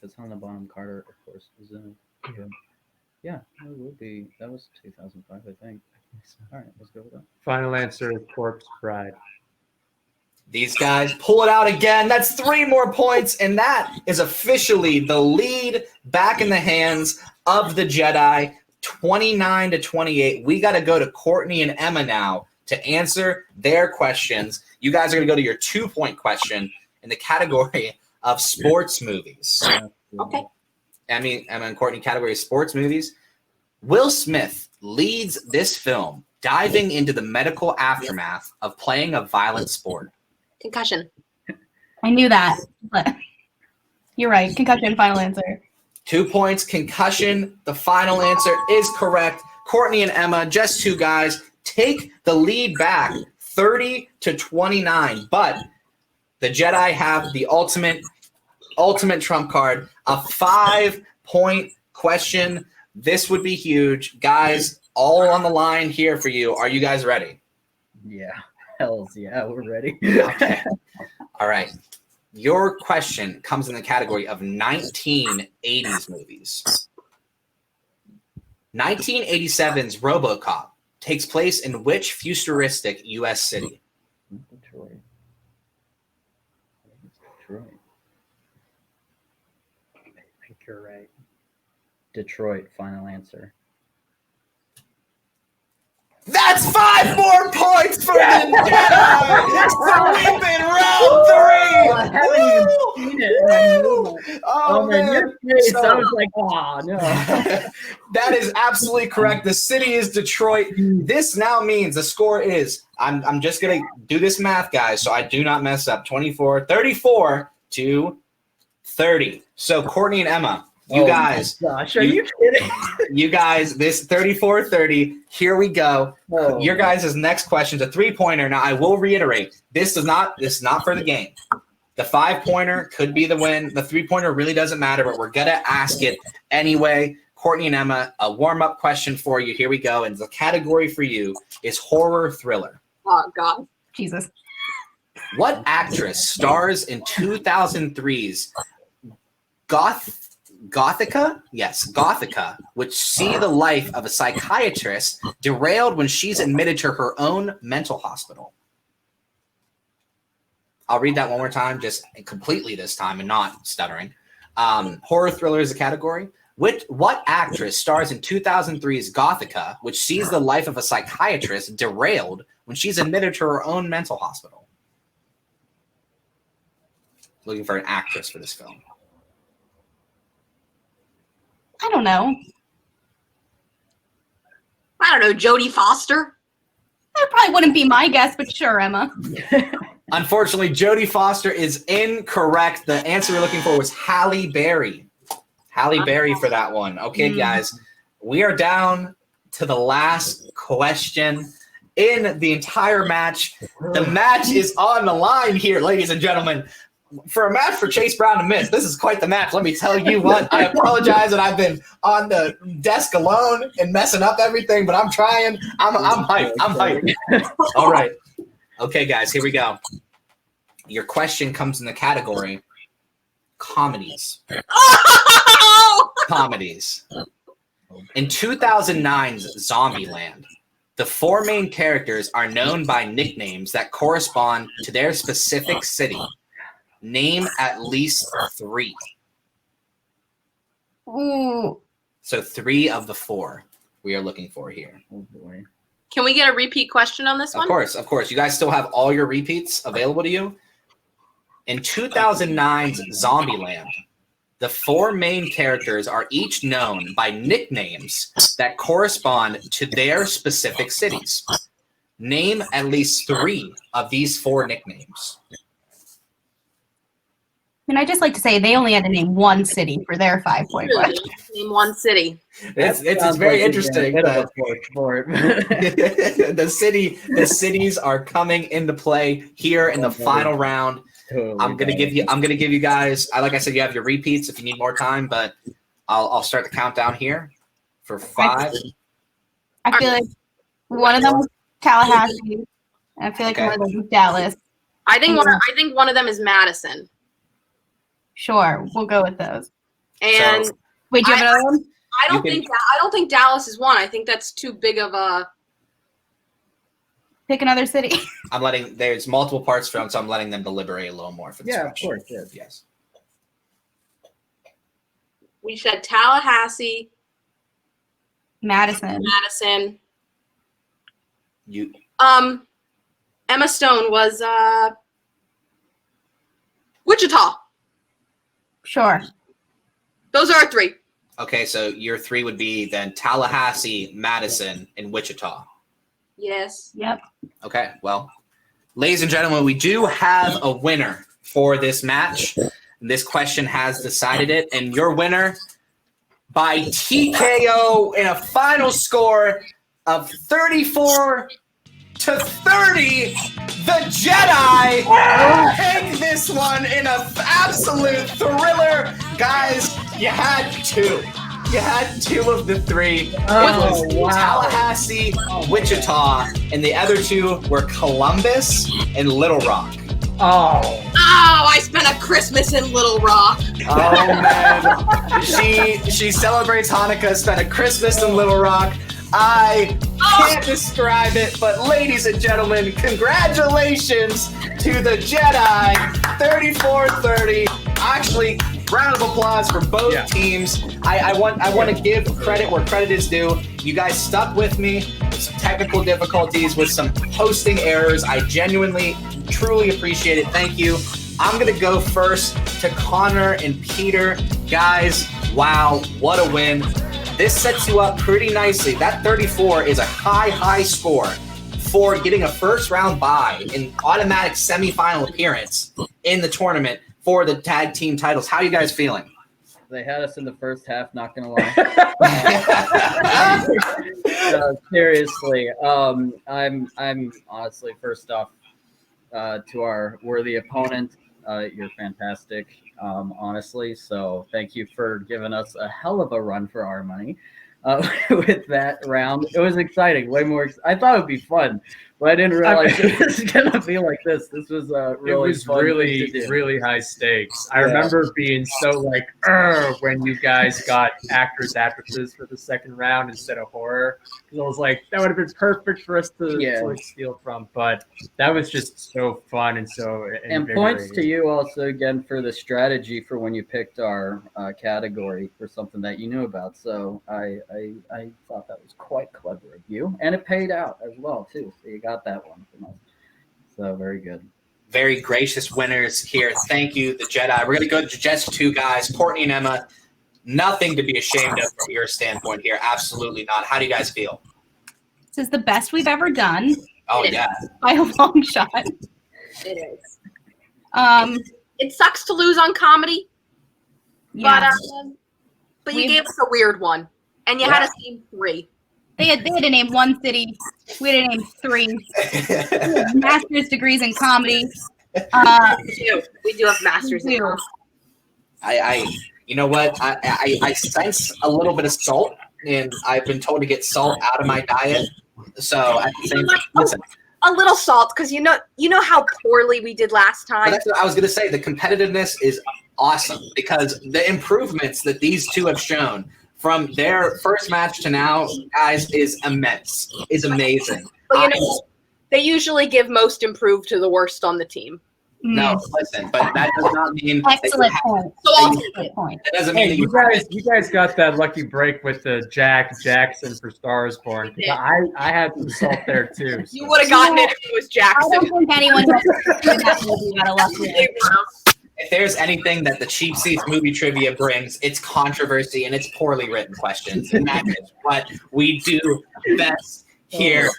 If it's on the bottom, Carter, of course, is in it. Yeah, it would be. That was 2005, I think. All right, let's go with that. Final answer: Corpse Bride. These guys pull it out again. That's 3 more points, and that is officially the lead back in the hands of the Jedi, 29-28. We got to go to Courtney and Emma now to answer their questions. You guys are going to go to your 2-point question in the category of sports movies. Okay. Emma and Courtney, category of sports movies. Will Smith leads this film diving into the medical aftermath of playing a violent sport. Concussion. I knew that, but you're right. Concussion, final answer. 2 points, concussion. The final answer is correct. Courtney and Emma, just 2 guys, take the lead back 30-29. But the Jedi have the ultimate trump card, a 5-point question. This would be huge. Guys, all on the line here for you. Are you guys ready? Yeah. Hells yeah, we're ready. Okay. All right. Your question comes in the category of 1980s movies. 1987's RoboCop takes place in which futuristic U.S. city? Detroit. Detroit. I think you're right. Detroit, final answer. That's 5 more points for the Jedi! So we've been round 3! I haven't even seen it. And I know that. Oh, man, man. your face, So- I was like, oh, no. That is absolutely correct. The city is Detroit. This now means the score is, I'm just going to do this math, guys, so I do not mess up. 34 to 30. So Courtney and Emma, you guys. Gosh, are you kidding? You guys, this 34-30, here we go. Oh. Your guys' next question is a 3-pointer. Now, I will reiterate, this is not for the game. The 5-pointer could be the win. The 3-pointer really doesn't matter, but we're going to ask it anyway. Courtney and Emma, a warm-up question for you. Here we go. And the category for you is horror thriller. Oh, God. Jesus. What actress stars in 2003's Gothica? Yes, Gothica, which see the life of a psychiatrist derailed when she's admitted to her own mental hospital. I'll read that one more time, just completely this time and not stuttering. Horror thriller is a category. What actress stars in 2003's Gothica, which sees the life of a psychiatrist derailed when she's admitted to her own mental hospital? Looking for an actress for this film. I don't know. I don't know. Jodie Foster. That probably wouldn't be my guess, but sure, Emma. Unfortunately, Jodie Foster is incorrect. The answer we're looking for was Halle Berry. Halle Berry for that one. Okay, guys, we are down to the last question in the entire match. The match is on the line here, ladies and gentlemen. For a match for Chase Brown to miss, this is quite the match. Let me tell you what. I apologize that I've been on the desk alone and messing up everything, but I'm trying. I'm hyped. I'm hyped. All right. Okay, guys, here we go. Your question comes in the category comedies. Comedies. In 2009's Zombieland, the 4 main characters are known by nicknames that correspond to their specific city. Name at least 3. Ooh. So 3 of the 4 we are looking for here. Oh, boy. Can we get a repeat question on this one? Of course. You guys still have all your repeats available to you. In 2009's Zombieland, the 4 main characters are each known by nicknames that correspond to their specific cities. Name at least 3 of these 4 nicknames. And I just like to say they only had to name one city for their 5-point Really? question. Name one city. It's very interesting. That The cities are coming into play here in the final round. Totally I'm gonna give you guys. Like I said, you have your repeats if you need more time, but I'll start the countdown here for 5. I feel like one of them was Tallahassee. And I feel like Okay. one of them was Dallas. I think one of them is Madison. Sure, we'll go with those. And So- Wait, do you have another one? I don't think Dallas is one. I think that's too big of a. Pick another city. there's multiple parts from, so I'm letting them deliberate a little more for this Yeah, of question. course. Yes. Yes. We said Tallahassee, Madison. Madison. You Emma Stone was Wichita. Sure. Those are our three. okay? So your three would be then Tallahassee, Madison, and Wichita. Yes. Yep. Okay, well, ladies and gentlemen, we do have a winner for this match. This question has decided it, and your winner by TKO in a final score of 34-30, the Jedi take this one in an absolute thriller. Guys, you had two. You had two of the three. Oh, It was wow. Tallahassee, Wichita, and the other two were Columbus and Little Rock. Oh. Oh, I spent a Christmas in Little Rock. Oh man, she celebrates Hanukkah, spent a Christmas in Little Rock. I can't describe it, but ladies and gentlemen, congratulations to the Jedi, 34-30. Actually, round of applause for both teams. I want to give credit where credit is due. You guys stuck with me with some technical difficulties, with some hosting errors. I genuinely, truly appreciate it. Thank you. I'm going to go first to Connor and Peter. Guys, wow, what a win. This sets you up pretty nicely. That 34 is a high score for getting a first round bye and automatic semifinal appearance in the tournament for the tag team titles. How are you guys feeling? They had us in the first half, not gonna lie. Seriously, I'm honestly, first off, to our worthy opponent, you're fantastic, honestly. So thank you for giving us a hell of a run for our money with that round. It was exciting, way more. I thought it would be fun, but I didn't realize it was gonna be like this. This was really fun to do. really high stakes. I remember being so like, when you guys got actresses for the second round instead of horror. Because I was like, that would have been perfect for us to sort of steal from. But that was just so fun and so And points to you also again for the strategy for when you picked our category for something that you knew about. So I thought that was quite clever of you, and it paid out as well too. So you got that one from us. So very good. Very gracious winners here. Thank you, the Jedi. We're going to go to just two guys, Courtney and Emma. Nothing to be ashamed of from your standpoint here. Absolutely not. How do you guys feel? This is the best we've ever done Oh, yeah. by a long shot. It is. Um, It sucks to lose on comedy, yeah. but you gave us a weird one, and you had us name three. They had to name one city. We had to name three. We had master's degrees in comedy. We do have masters in comedy. You know what? I sense a little bit of salt, and I've been told to get salt out of my diet. So at the same time, listen. A little salt, because you know how poorly we did last But time. that's what I was going to say. The competitiveness is awesome because the improvements that these two have shown from their first match to now, guys, is immense. Is amazing. But they usually give most improved to the worst on the team. No, listen, but that does not mean Excellent point. So I'll take Excellent it. point. That doesn't mean Hey, that you guys got that lucky break with the Jackson for Stars Born. I had some salt there too. You would have gotten it if it was I Jackson. don't think anyone else in that movie got a lucky break. if there's anything that the Cheap Seats movie trivia brings, it's controversy and it's poorly written questions. And that is what we do best here.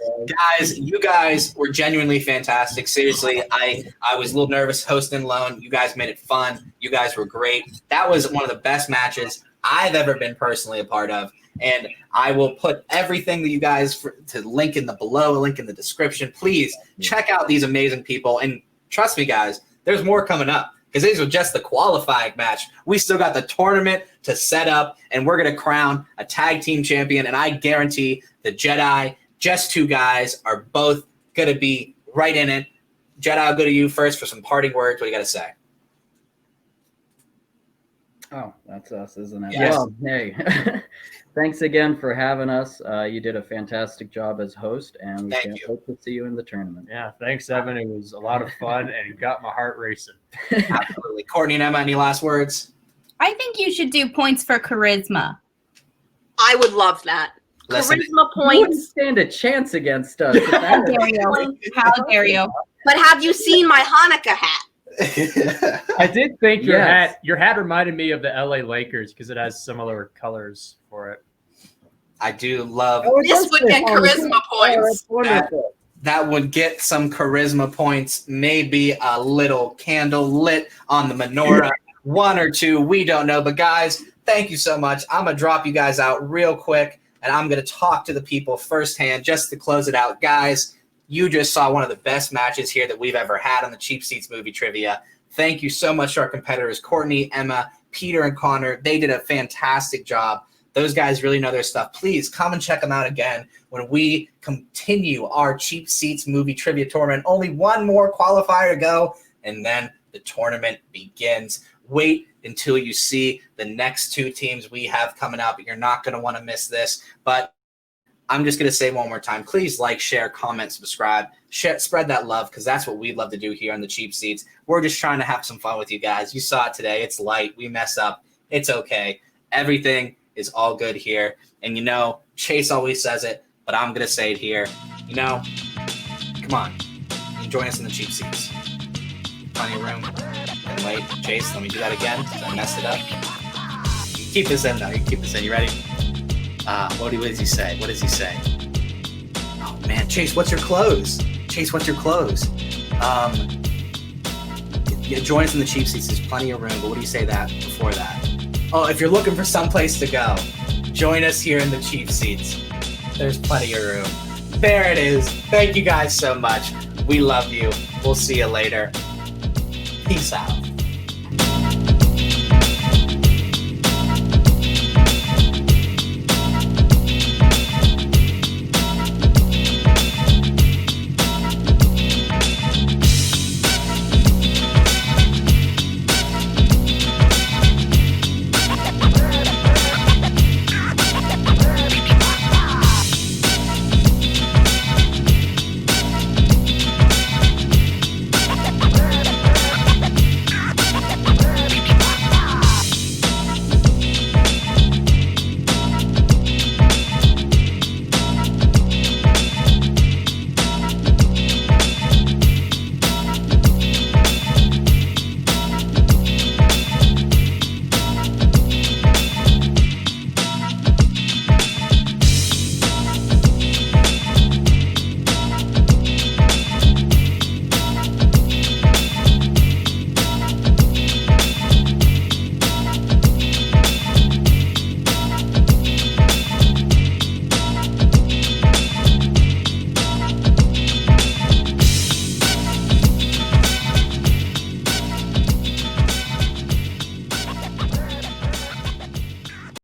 Guys, you guys were genuinely fantastic. Seriously, I was a little nervous hosting alone. You guys made it fun. You guys were great. That was one of the best matches I've ever been personally a part of. And I will put everything that you guys to link in the below, link in the description. Please check out these amazing people. And trust me, guys, there's more coming up. Because these were just the qualifying match. We still got the tournament to set up, and we're going to crown a tag team champion. And I guarantee the Jedi, just two guys, are both going to be right in it. Jedi, I'll go to you first for some parting words. What do you got to say? Oh, that's us, isn't it? Yes. Well, hey, thanks again for having us. You did a fantastic job as host, and we can't wait to see you in the tournament. Yeah, thanks, Evan. It was a lot of fun, and you got my heart racing. Absolutely. Courtney and Emma, any last words? I think you should do points for charisma. I would love that. Listen, Charisma You wouldn't points. stand a chance against us. How dare you? How dare you? But have you seen my Hanukkah hat? I did think Yes. your hat reminded me of the LA Lakers because it has similar colors for it. I do love This would get charisma points. Wonderful. that would get some charisma points, maybe a little candle lit on the menorah, one or two, we don't know. But guys, thank you so much. I'm going to drop you guys out real quick, and I'm going to talk to the people firsthand just to close it out. Guys, you just saw one of the best matches here that we've ever had on the Cheap Seats Movie Trivia. Thank you so much to our competitors, Courtney, Emma, Peter, and Connor. They did a fantastic job. Those guys really know their stuff. Please come and check them out again when we continue our Cheap Seats Movie Trivia Tournament. Only one more qualifier to go, and then the tournament begins. Wait until you see the next two teams we have coming up. You're not going to want to miss this. But I'm just going to say one more time, please like, share, comment, subscribe, spread that love, because that's what we love to do here on the Cheap Seats. We're just trying to have some fun with you guys. You saw it today. It's light. We mess up. It's okay. Everything is all good here. And you know, Chase always says it, but I'm going to say it here. You know, come on. You can join us in the Cheap Seats. Plenty of room. And wait, Chase, let me do that again because I messed it up. You keep this in, though. You keep this in. You ready? What does he say? What does he say? Oh, man. Chase, what's your close? Chase, what's your close? Yeah, join us in the Cheap Seats. There's plenty of room. But what do you say that before that? Oh, if you're looking for someplace to go, join us here in the Cheap Seats. There's plenty of room. There it is. Thank you guys so much. We love you. We'll see you later. Peace out.